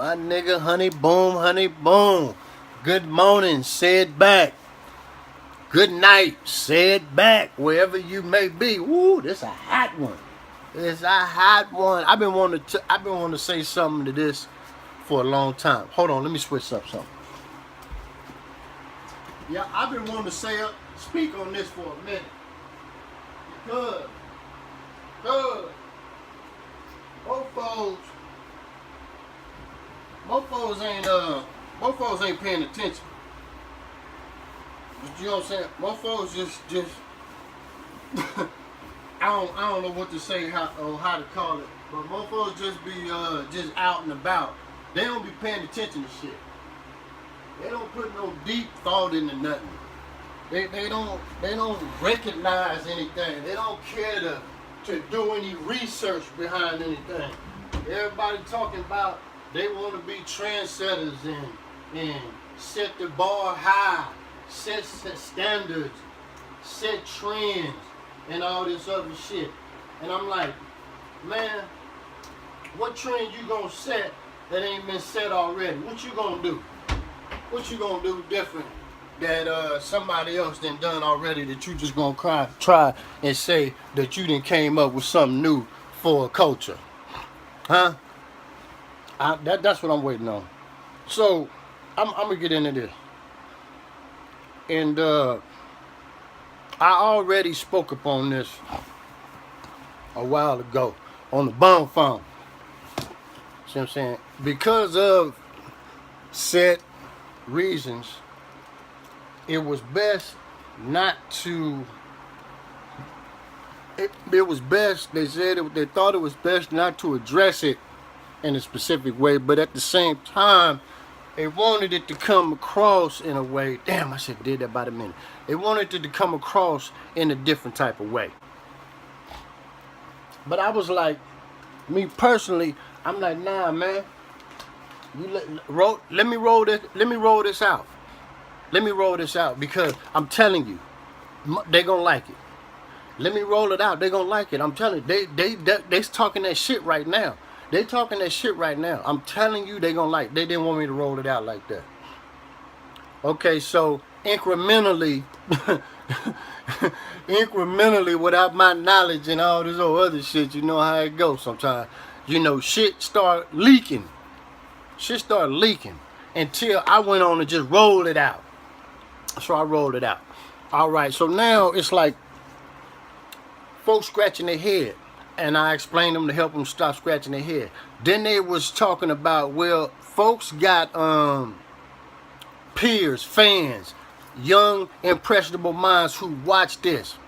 My nigga, honey boom, honey boom. Good morning, say it back. Good night, say it back, wherever you may be. Woo, this a hot one. It's a hot one. I've been wanting to say something to this for a long time. Hold on, let me switch up something. Yeah, I've been wanting to speak on this for a minute. Because mofos ain't paying attention. You know what I'm saying? Mofos just I don't know what to say how to call it, but mofos just be just out and about. They don't be paying attention to shit. They don't put no deep thought into nothing. They don't recognize anything. They don't care to do any research behind anything. Everybody talking about they want to be trendsetters and set the bar high, set standards, set trends, and all this other shit. And I'm like, man, what trend you gonna set that ain't been set already? What you gonna do? What you gonna do different that somebody else done already that you just gonna try and say that you done came up with something new for a culture? Huh? That's what I'm waiting on. So I'm gonna get into this. And I already spoke upon this a while ago on the Bone Phone. See what I'm saying? Because of said reasons, it was best not to. It was best. They said they thought it was best not to address it in a specific way, but at the same time, they wanted it to come across in a way. Damn, I should have did that by the minute. They wanted it to come across in a different type of way. But I was like, me personally, I'm like, nah, man. Let me roll this. Let me roll this out. Let me roll this out because I'm telling you, they gonna like it. Let me roll it out. They gonna like it. I'm telling you, they talking that shit right now. They talking that shit right now. I'm telling you, they gonna like. They didn't want me to roll it out like that. Okay, so incrementally, without my knowledge and all this old other shit, you know how it goes sometimes. You know, shit start leaking. Shit started leaking until I went on and just rolled it out. So I rolled it out. All right, so now it's like folks scratching their head. And I explained them to help them stop scratching their head. Then they was talking about, well, folks got peers, fans, young, impressionable minds who watch this.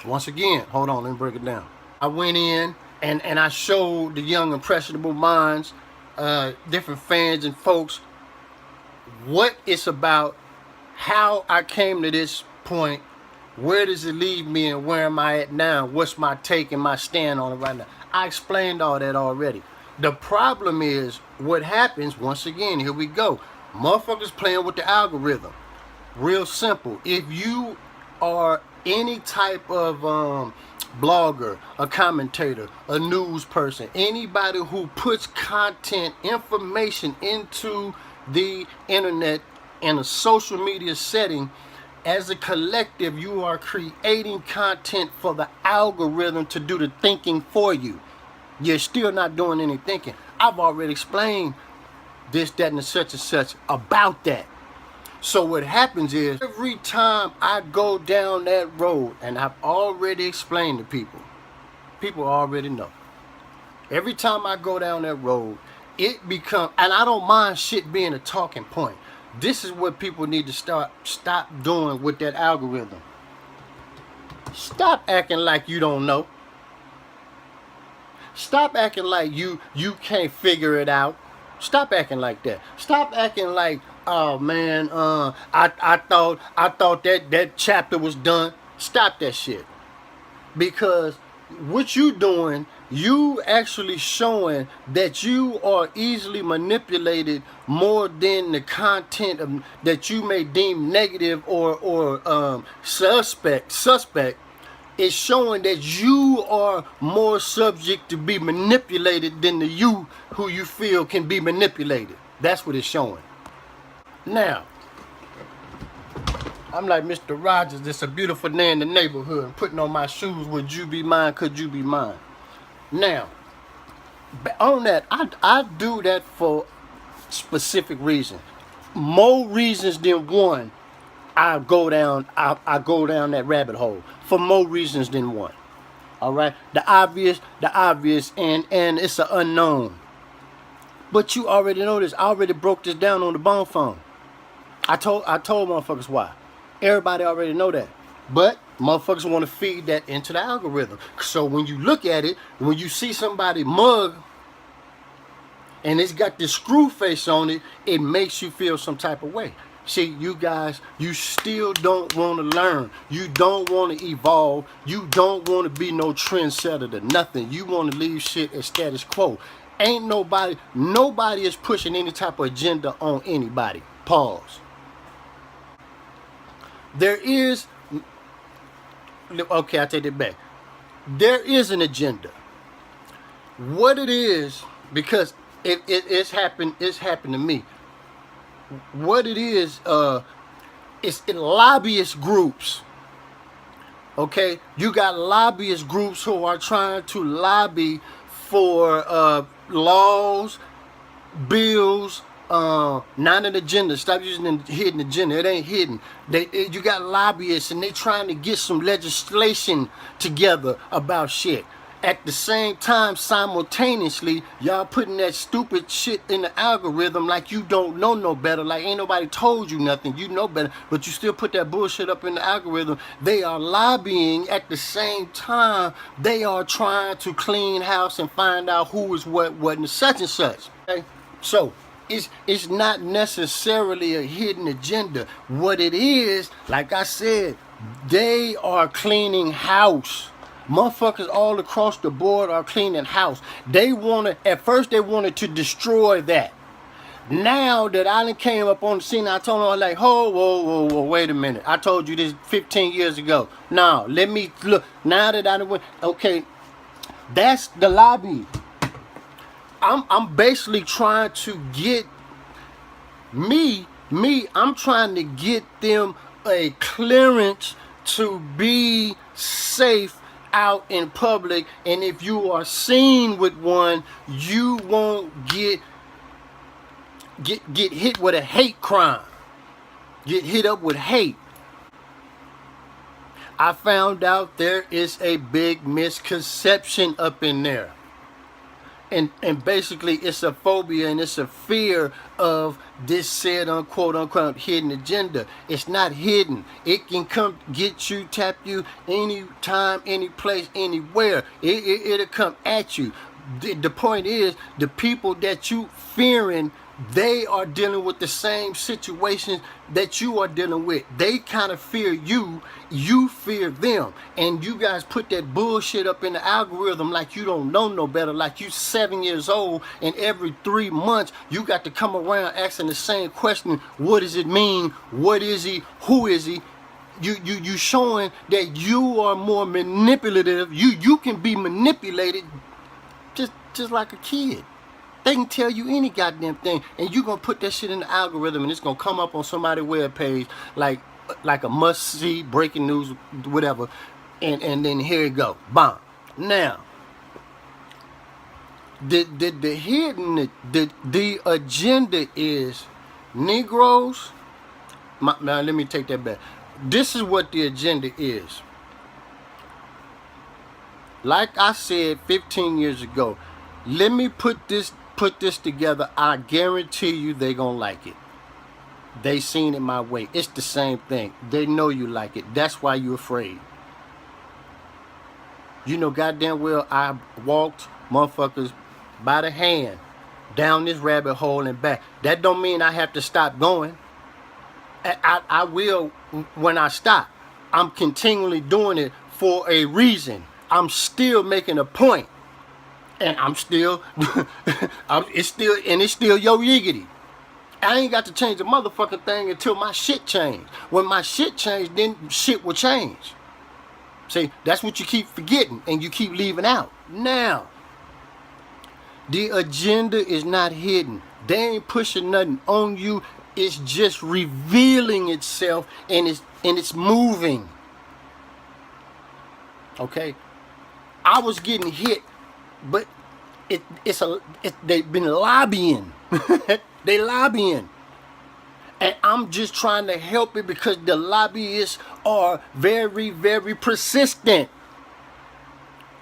Once again, hold on, let me break it down. I went in and I showed the young, impressionable minds, different fans and folks, what it's about, how I came to this point, where does it leave me and where am I at now? What's my take and my stand on it right now? I explained all that already. The problem is what happens, once again, here we go. Motherfuckers playing with the algorithm. Real simple. If you are any type of blogger, a commentator, a news person, anybody who puts content, information into the internet in a social media setting, as a collective, you are creating content for the algorithm to do the thinking for you. You're still not doing any thinking. I've already explained this, that, and such about that. So what happens is, every time I go down that road, and I've already explained to people already know. Every time I go down that road, it becomes, and I don't mind shit being a talking point. This is what people need to stop doing with that algorithm. Stop acting like you don't know. Stop acting like you can't figure it out. Stop acting like that. Stop acting like, oh man, I thought that chapter was done. Stop that shit. Because what you doing, you actually showing that you are easily manipulated more than the content that you may deem negative or suspect It's showing that you are more subject to be manipulated than the you who you feel can be manipulated. That's what it's showing. Now, I'm like Mr. Rogers, it's a beautiful day in the neighborhood. I'm putting on my shoes, would you be mine, could you be mine? Now, on that, I do that for specific reasons. More reasons than one, I go down that rabbit hole. For more reasons than one. All right? The obvious, and it's an unknown. But you already know this. I already broke this down on the bone phone. I told motherfuckers why. Everybody already know that. But motherfuckers want to feed that into the algorithm. So when you look at it, when you see somebody mug and it's got this screw face on it, it makes you feel some type of way. See, you guys, you still don't want to learn. You don't want to evolve. You don't want to be no trendsetter to nothing. You want to leave shit as status quo. Ain't nobody is pushing any type of agenda on anybody. Pause. There is, okay, I take it back. There is an agenda. What it is, because it's happened to me. What it is, it's in lobbyist groups. Okay, you got lobbyist groups who are trying to lobby for laws, bills, not an agenda. Stop using the hidden agenda. It ain't hidden. You got lobbyists and they trying to get some legislation together about shit. At the same time, simultaneously, y'all putting that stupid shit in the algorithm like you don't know no better, like ain't nobody told you nothing, you know better, but you still put that bullshit up in the algorithm. They are lobbying at the same time. They are trying to clean house and find out who is what, and such and such. Okay? So, it's not necessarily a hidden agenda. What it is, like I said, they are cleaning house. Motherfuckers all across the board are cleaning house. At first they wanted to destroy that. Now that I done came up on the scene, I told them, like, whoa, wait a minute. I told you this 15 years ago. Now, let me look. Now that I done went, okay, that's the lobby. I'm basically trying to get I'm trying to get them a clearance to be safe out in public, and if you are seen with one, you won't get hit with a hate crime. Get hit up with hate. I found out there is a big misconception up in there. And basically it's a phobia and it's a fear of this said unquote hidden agenda. It's not hidden. It can come get you, tap you anytime, any place, anywhere. It'll come at you. The point is, the people that you fearing, they are dealing with the same situations that you are dealing with. They kind of fear you, you fear them. And you guys put that bullshit up in the algorithm like you don't know no better, like you 7 years old, and every 3 months you got to come around asking the same question. What does it mean? What is he? Who is he? You showing that you are more manipulative. You can be manipulated just like a kid. They can tell you any goddamn thing, and you're going to put that shit in the algorithm, and it's going to come up on somebody's webpage like a must-see, breaking news, whatever, and then here you go. Bomb. Now, the agenda is Negroes. Now, let me take that back. This is what the agenda is. Like I said 15 years ago, let me put this together. I guarantee you they gonna like it. They seen it my way. It's the same thing. They know you like it. That's why you're afraid. You know goddamn well I walked motherfuckers by the hand down this rabbit hole and back. That don't mean I have to stop going. I will when I stop. I'm continually doing it for a reason. I'm still making a point. And I'm still, it's still yo yiggity. I ain't got to change the motherfucking thing until my shit changed. When my shit changed, then shit will change. See, that's what you keep forgetting and you keep leaving out. Now, the agenda is not hidden. They ain't pushing nothing on you. It's just revealing itself, and it's moving. Okay, I was getting hit, but they've been lobbying. They lobbying, and I'm just trying to help it because the lobbyists are very, very persistent.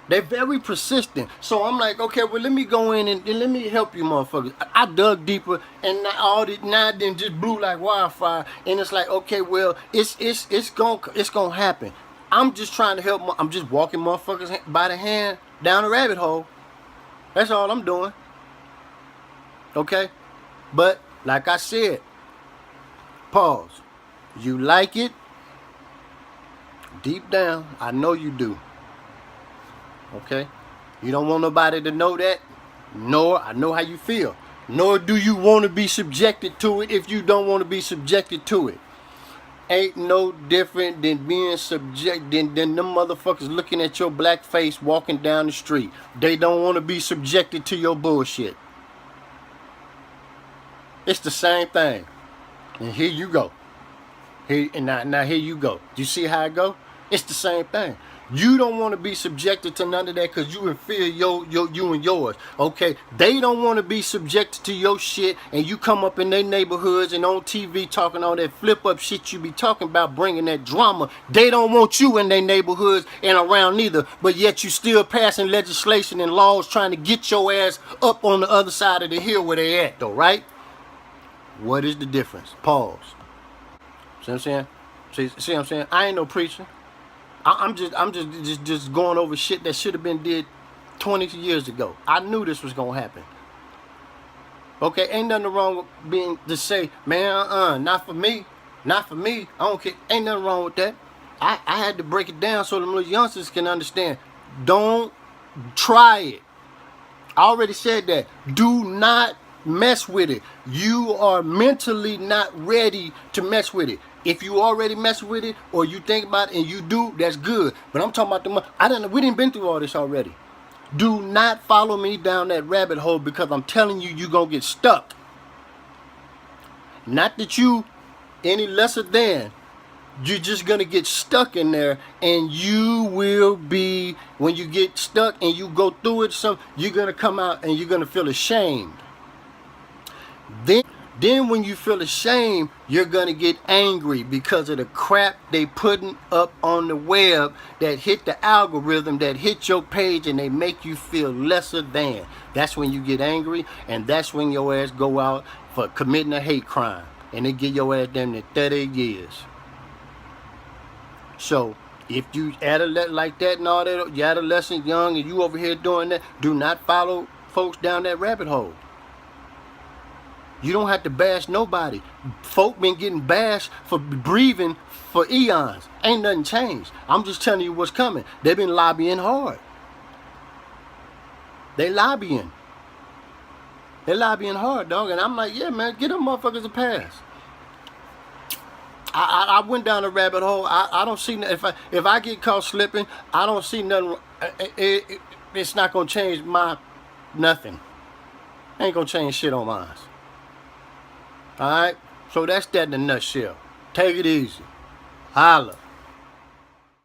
They're very persistent. So I'm like, okay, well, let me go in and let me help you motherfuckers. I dug deeper, and now then just blew like wildfire. And it's like, okay, well, it's gonna happen. I'm just trying to help. I'm just walking motherfuckers by the hand down a rabbit hole. That's all I'm doing. Okay? But like I said, pause. You like it? Deep down, I know you do. Okay? You don't want nobody to know that, nor I know how you feel. Nor do you want to be subjected to it if you don't want to be subjected to it. Ain't no different than being than them motherfuckers looking at your black face walking down the street. They don't want to be subjected to your bullshit. It's the same thing. And here you go. Now here you go. You see how it go? It's the same thing. You don't want to be subjected to none of that because you fear you and yours. Okay? They don't want to be subjected to your shit, and you come up in their neighborhoods and on TV talking all that flip up shit you be talking about, bringing that drama. They don't want you in their neighborhoods and around neither, but yet you still passing legislation and laws trying to get your ass up on the other side of the hill where they at though, right? What is the difference? Pause. See what I'm saying? See what I'm saying? I ain't no preacher. I'm just going over shit that should have been did 20 years ago. I knew this was gonna happen. Okay, ain't nothing wrong with being to say, man, not for me, not for me. I don't care. Ain't nothing wrong with that. I had to break it down so them little youngsters can understand. Don't try it. I already said that. Do not mess with it. You are mentally not ready to mess with it. If you already mess with it or you think about it and you do, that's good. But I'm talking about we didn't been through all this already. Do not follow me down that rabbit hole because I'm telling you, you're going to get stuck. Not that you any lesser than. You're just going to get stuck in there, and you will be, when you get stuck and you go through it, you're going to come out and you're going to feel ashamed. Then when you feel ashamed, you're going to get angry because of the crap they putting up on the web that hit the algorithm, that hit your page, and they make you feel lesser than. That's when you get angry, and that's when your ass go out for committing a hate crime, and they give your ass damn near 30 years. So if you adolescent like that and all that, you adolescent young and you over here doing that, do not follow folks down that rabbit hole. You don't have to bash nobody. Folk been getting bashed for breathing for eons. Ain't nothing changed. I'm just telling you what's coming. They've been lobbying hard. They lobbying. They're lobbying hard, dog. And I'm like, yeah, man, get them motherfuckers a pass. I went down a rabbit hole. I don't see, if I get caught slipping, I don't see nothing. It's not gonna change nothing. Ain't gonna change shit on mine. All right, so that's that in a nutshell. Take it easy. Holla.